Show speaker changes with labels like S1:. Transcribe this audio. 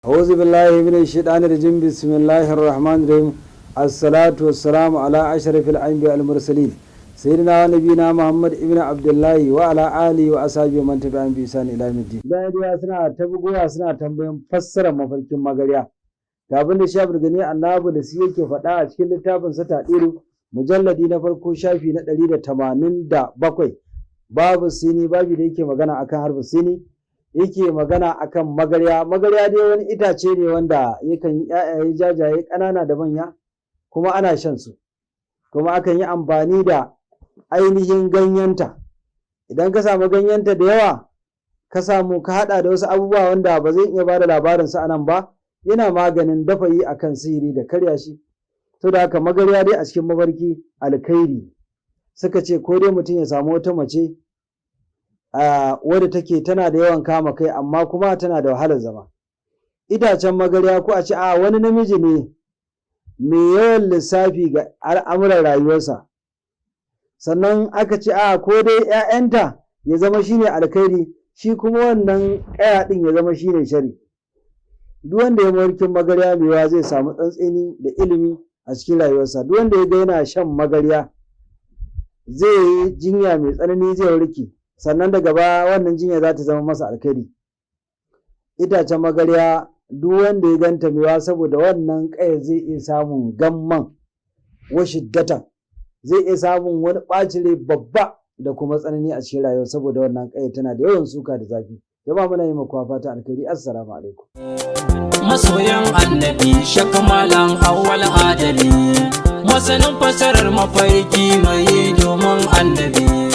S1: أعوذ بالله من الشيطان الرجيم بسم الله الرحمن الرحيم الصلاة والسلام على أشرف الأنبياء المرسلين سيدنا ونبينا محمد ابن عبد الله وعلى آله وأصحابه من تبعهم بإحسان إلى يوم الدين. bayan da suna ta bugowa suna tambayan fassarar mafarkin magariya ga abin da Shafi Gani Annabi da su yake faɗa a cikin littafin sa Tadiru mujalladi na farko shafi na 187 babu sini babu da yake magana akan harfin sini yake magana akan magarya. Magarya dai wani itace ne wanda yakan yi ƴaƴaye jajaye ƙanana da manya kuma ana shan su, kuma akan yi amfani da ainihin ganyenta. Idan ka samu ganyenta da yawa ka samu ka haɗa da wasu abubuwa wanda ba zai iya bada labarin sa anan ba, yana maganin dafayi akan sihiri da karya shi. To da haka magarya dai a cikin mafarki alkhairi suka ce ko dai mutum ya samu wata mace wadda take tana da yawan kama kai amma kuma tana da wahalar zama. Itacen magarya ko a ce wani namiji ne mai yawan lissafi ga al'amuran rayuwarsa, sannan aka ce ko dai ‘ya'yanta ya zama shine alkhairi, shi kuma wannan ƙaya ɗin ya zama shine shari. Duk wanda ya mafarkin magarya mewa zai samu tsantseni da ilimi a cikin rayuwarsa. Duk wanda ya ga yana shan magarya zai yi jinya mai tsanani, zai warke, sannan daga baya wannan jinya za ta zama masa alkhairi. Itacen magarya duk wanda ya ganta mewa saboda wannan ƙaya zai iya samun gamman wa shiddatan, zai iya samun wani ɓacin rai babba da kuma tsanani a cikin rayuwa saboda wannan ƙaya tana da yawan suka da zafi. Jama'a muna yi maku fata alkhairi. Assalamu alaikum.
S2: Masoyan annabi shakamalan awwal adali, masanin fasarar mafarki mai domin annabi.